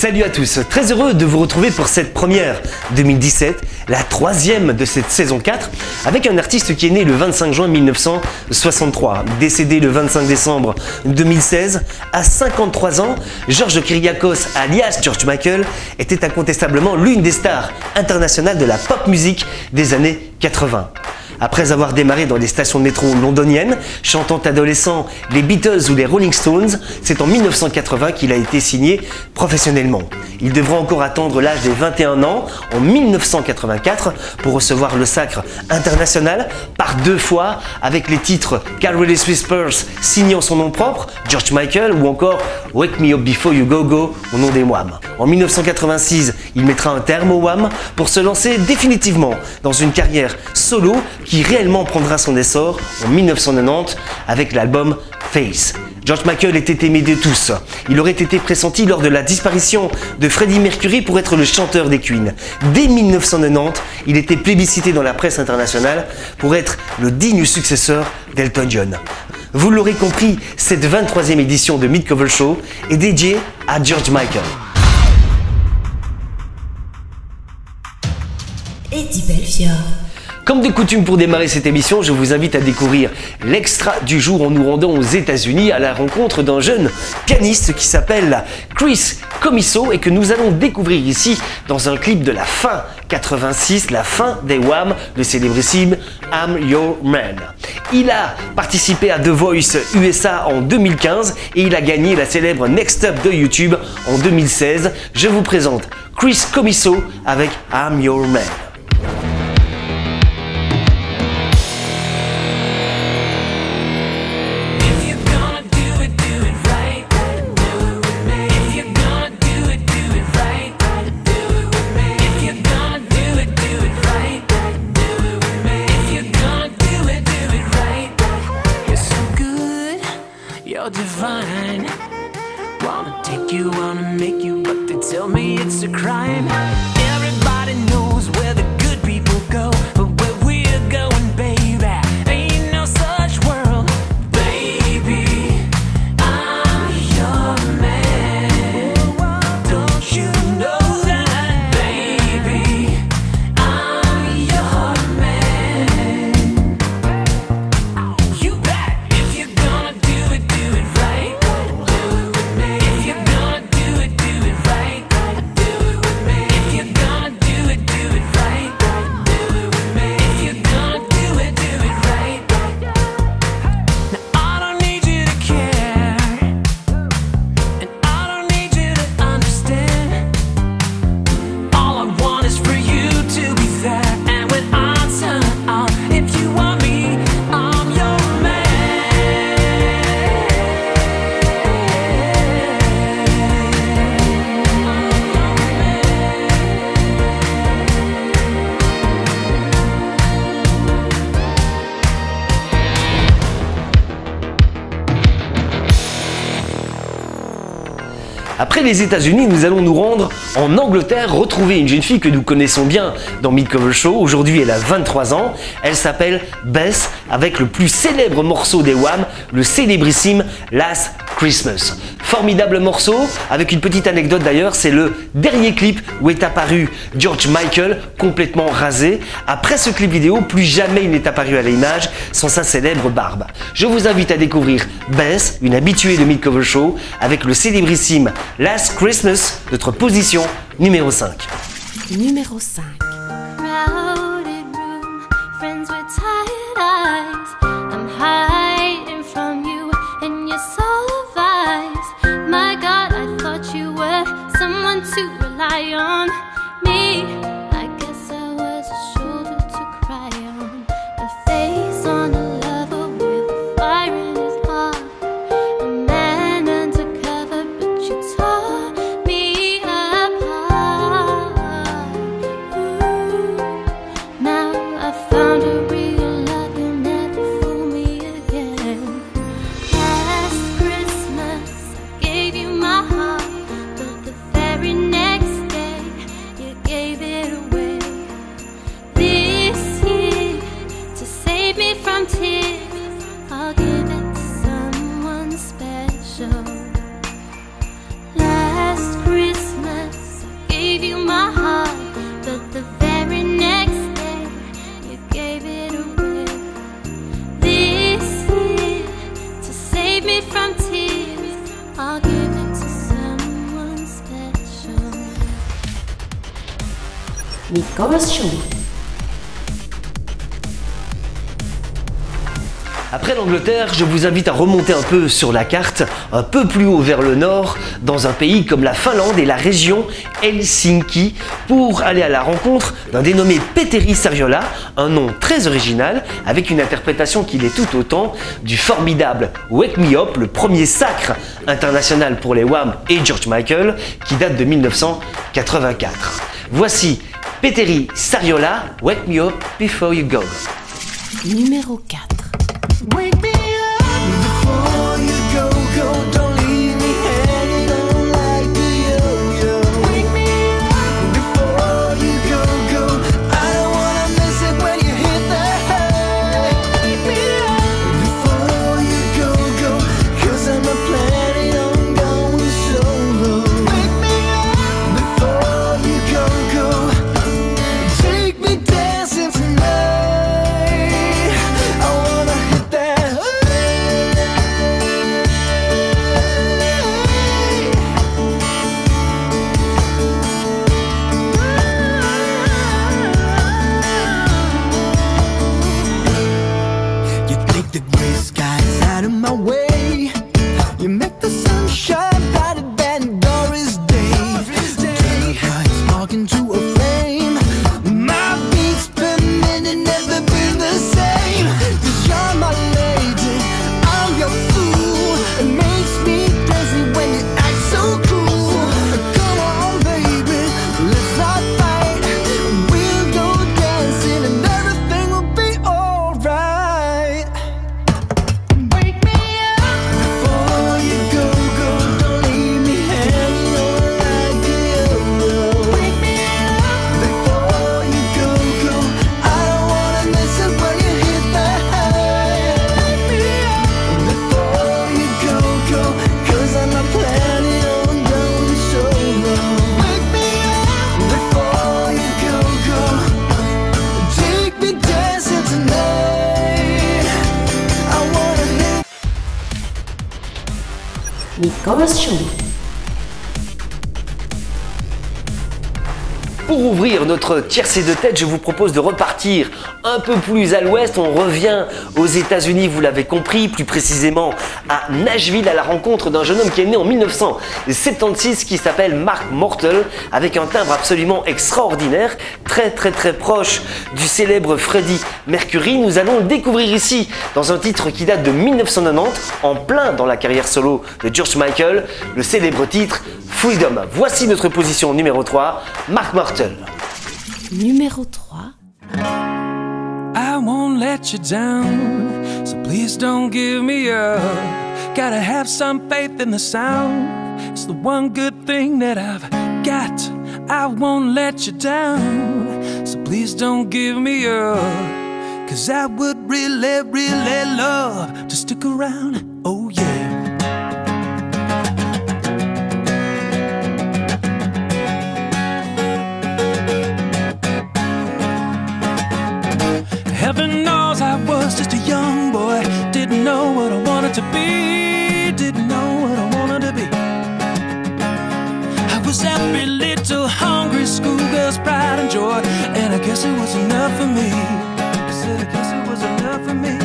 Salut à tous, très heureux de vous retrouver pour cette première 2017, la troisième de cette saison 4, avec un artiste qui est né le 25 juin 1963, décédé le 25 décembre 2016. À 53 ans, George Kyriakos, alias George Michael, était incontestablement l'une des stars internationales de la pop musique des années 80. Après avoir démarré dans des stations de métro londoniennes, chantant adolescent les Beatles ou les Rolling Stones, c'est en 1980 qu'il a été signé professionnellement. Il devra encore attendre l'âge des 21 ans, en 1984, pour recevoir le sacre international par 2 fois, avec les titres Careless Whispers signant son nom propre, George Michael, ou encore Wake Me Up Before You Go Go au nom des Wham. En 1986, il mettra un terme aux Wham pour se lancer définitivement dans une carrière solo qui réellement prendra son essor en 1990 avec l'album Face. George Michael était aimé de tous. Il aurait été pressenti lors de la disparition de Freddie Mercury pour être le chanteur des Queen. Dès 1990, il était plébiscité dans la presse internationale pour être le digne successeur d'Elton John. Vous l'aurez compris, cette 23e édition de Mid-Cover Show est dédiée à George Michael. Eddie Belfiore. Comme de coutume pour démarrer cette émission, je vous invite à découvrir l'extra du jour en nous rendant aux États-Unis à la rencontre d'un jeune pianiste qui s'appelle Chris Comiso et que nous allons découvrir ici dans un clip de la fin 86, la fin des Wham, le célébrissime I'm Your Man. Il a participé à The Voice USA en 2015 et il a gagné la célèbre Next Up de YouTube en 2016. Je vous présente Chris Comiso avec I'm Your Man. You're divine. Wanna take you, wanna make you, but they tell me it's a crime. Everybody knows where the good people go, but where we're going, baby, ain't no such world. Baby, I'm your man. Don't you know that, baby? I'm your man. You bet. If you're gonna do it right. If you're gonna do it right. Do it with me. If you're gonna do it right. Do it with me. If you're gonna do it right. Now I don't need you to care, and I don't need you to understand. All I want is for you to be there, and when I turn on, if you want me, I'm your man. Après les États-Unis, nous allons nous rendre en Angleterre, retrouver une jeune fille que nous connaissons bien dans Mid-Cover Show. Aujourd'hui, elle a 23 ans. Elle s'appelle Beth, avec le plus célèbre morceau des Wham, le célébrissime Last Christmas. Formidable morceau, avec une petite anecdote d'ailleurs, c'est le dernier clip où est apparu George Michael, complètement rasé. Après ce clip vidéo, plus jamais il n'est apparu à l'image sans sa célèbre barbe. Je vous invite à découvrir Beth, une habituée de Mid-Cover Show, avec le célébrissime Last Christmas, notre position numéro 5. Numéro 5. Crowded room, friends with tired eyes. I'm hiding from you and your soul of eyes. My God, I thought you were someone to rely on. Me, I guess I was a shoulder to cry on. A face on a lover with a fire in his heart. A man undercover, but you tore me apart. Ooh. Nicolas Show. Après l'Angleterre, je vous invite à remonter un peu sur la carte, un peu plus haut vers le nord, dans un pays comme la Finlande et la région Helsinki, pour aller à la rencontre d'un dénommé Petteri Sariola, un nom très original, avec une interprétation qui l'est tout autant du formidable Wake Me Up, le premier sacre international pour les Wham et George Michael, qui date de 1984. Voici Petteri Sariola, Wake Me Up Before You Go. Numéro 4. Wake me up before you go, go. Don't leave me hanging on like a yo-yo. Wake me up before you go, go. I don't wanna miss it when you hit the hay. Wake me up before you go, go. 'Cause I'm not planning on going solo. Wake me up before you go, go. Take me dancing tonight. My way, you make the sun shine brighter than Doris Day. Turn the lights spark into a flame. My beats per minute never been the same. 'Cause you're my lady, I'm your fool. It makes me dizzy when you act so cool. Come on, baby, let's not fight. We'll go dancing and everything will be alright. Nicolas Show. Pour ouvrir notre tiercé de tête, je vous propose de repartir un peu plus à l'ouest. On revient aux États-Unis, vous l'avez compris, plus précisément à Nashville, à la rencontre d'un jeune homme qui est né en 1976 qui s'appelle Mark Mortel, avec un timbre absolument extraordinaire, très proche du célèbre Freddie Mercury. Nous allons le découvrir ici dans un titre qui date de 1990, en plein dans la carrière solo de George Michael, le célèbre titre Freedom. Voici notre position numéro 3, Mark Mortel. Numéro 3. I won't let you down, so please don't give me up. Gotta have some faith in the sound. It's the one good thing that I've got. I won't let you down, so please don't give me up. 'Cause I would really love to stick around, oh yeah. Heaven knows I was just a young boy, didn't know what I wanted to be, didn't know what I wanted to be. I was every little hungry schoolgirl's pride and joy, and I guess it was enough for me. I said I guess it was enough for me.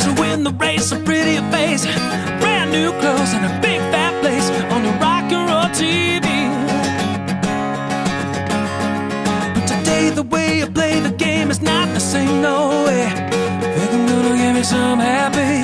To win the race, a prettier face, brand new clothes, and a big fat place on the rock and roll TV. But today the way you play the game is not the same, no way. Think I'm gonna give me some happy.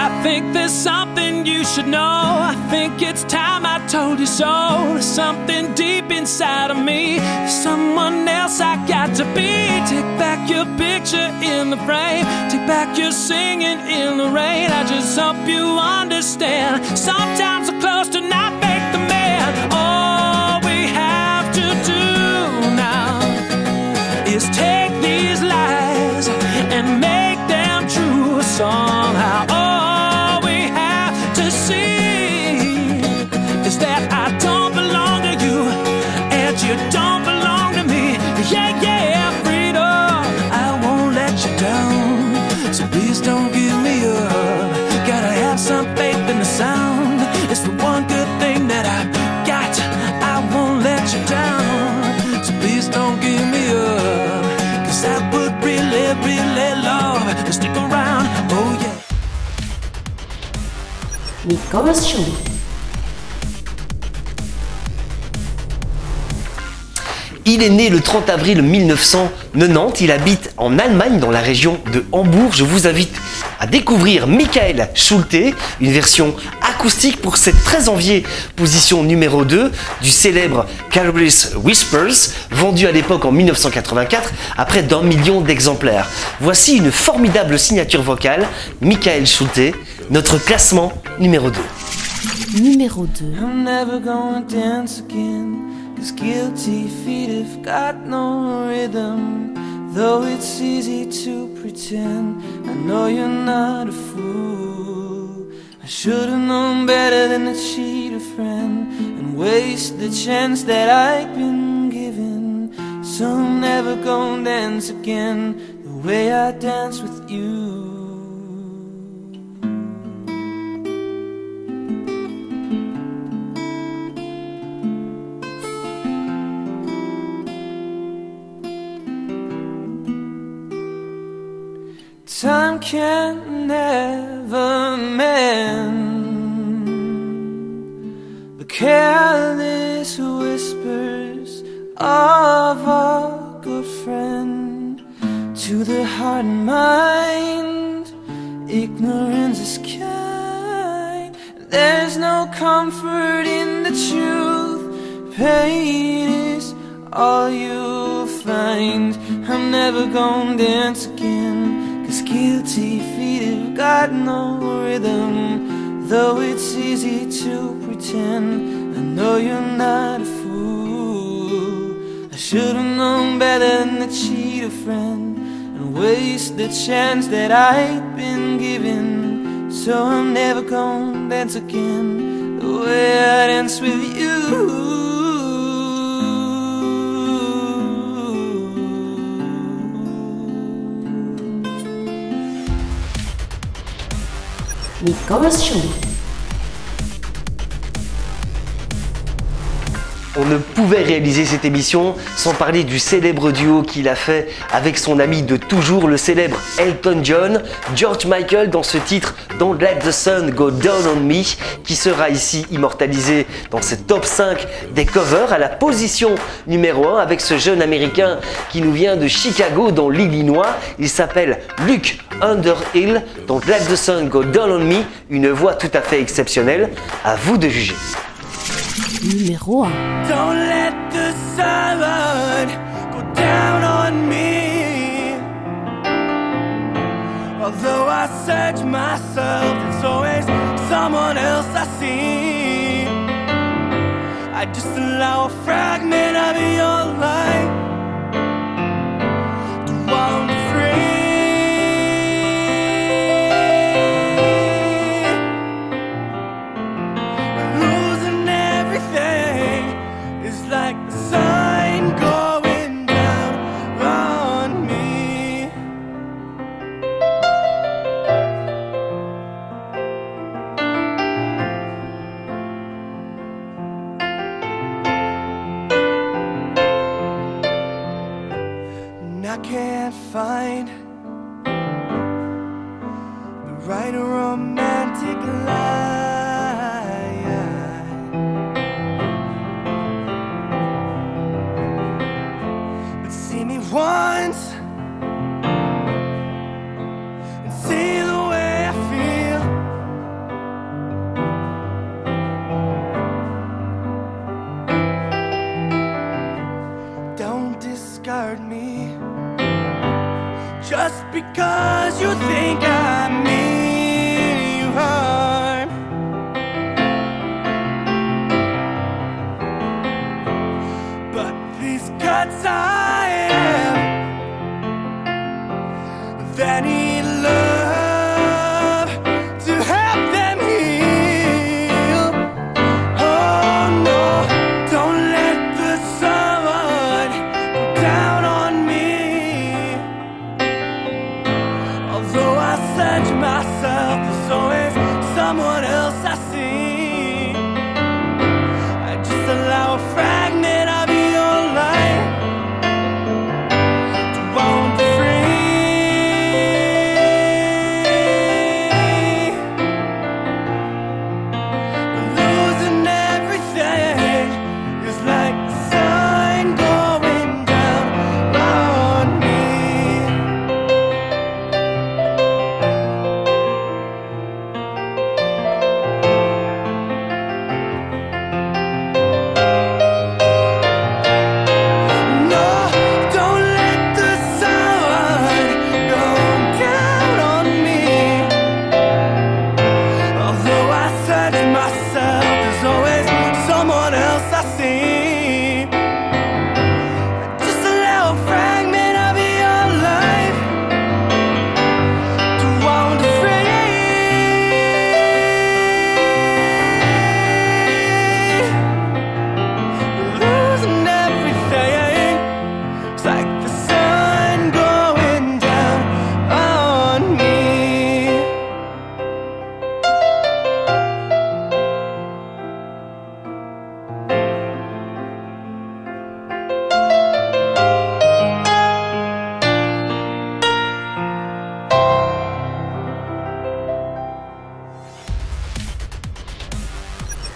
I think there's something you should know. I think it's time I told you so. There's something deep inside of me, someone else I got to be. Take back your picture in the frame, take back your singing in the rain. I just hope you understand, sometimes we're close to not make the man. All we have to do now is take these lies and make them true somehow. All we have to see is that I don't belong to you and you don't belong to me. Yeah, yeah, freedom, I won't let you down, so please don't give me up. Gotta have some faith in the sound, it's the one good thing Nicolas Show. Il est né le 30 avril 1990, il habite en Allemagne dans la région de Hambourg. Je vous invite à découvrir Michael Schulte, une version acoustique pour cette très enviée position numéro 2 du célèbre Calvary's Whispers, vendu à l'époque en 1984 à près d'1 million d'exemplaires. Voici une formidable signature vocale, Michael Schulte, notre classement numéro 2. Numéro 2. I'm never gonna dance again, 'cause guilty feet have got no rhythm. Though it's easy to pretend, I know you're not a fool. I should've known better than to cheat a friend and waste the chance that I've been given. So I'm never gonna dance again the way I dance with you. Time can never mend the careless whispers of a good friend. To the heart and mind, ignorance is kind. There's no comfort in the truth. Pain is all you'll find. I'm never gonna dance again, 'cause guilty feet have got no rhythm. Though it's easy to pretend, I know you're not a fool. I should've known better than to cheat a friend and waste the chance that I've been given. So I'm never gonna dance again the way I dance with you. Nicolas Show. On ne pouvait réaliser cette émission sans parler du célèbre duo qu'il a fait avec son ami de toujours, le célèbre Elton John, George Michael, dans ce titre Don't Let the Sun Go Down on Me, qui sera ici immortalisé dans ce top 5 des covers à la position numéro 1 avec ce jeune américain qui nous vient de Chicago dans l'Illinois. Il s'appelle Luke Underhill. Don't Let the Sun Go Down on Me, une voix tout à fait exceptionnelle, à vous de juger. Numéro 1. Don't let the sun go down on me. Although I search myself, it's always someone else I see. I just allow a fragment of your life to wander free. Losing everything is like the sun going down on me. And I can't find the right romantic line. But see me once and see the way I feel. Don't discard me just because you think I mean you harm. But these cuts I am, they need love to help them heal. Oh no, don't let the sun go down on me. Although I search myself, there's always someone else I see. I just allow a fragment of your life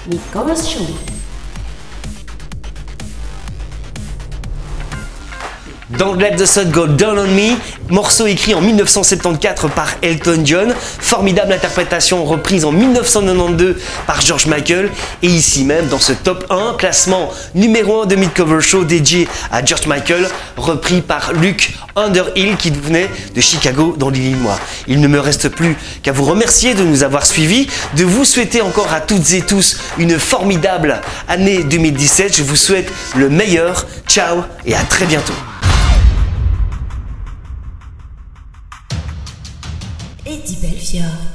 Nicolas Show. Don't Let the Sun Go Down on Me, morceau écrit en 1974 par Elton John, formidable interprétation reprise en 1992 par George Michael, et ici même dans ce top 1, classement numéro 1 de Mid-Cover Show dédié à George Michael, repris par Luke Underhill qui venait de Chicago dans l'Illinois. Il ne me reste plus qu'à vous remercier de nous avoir suivis, de vous souhaiter encore à toutes et tous une formidable année 2017. Je vous souhaite le meilleur, ciao et à très bientôt. Eddie Belfiore.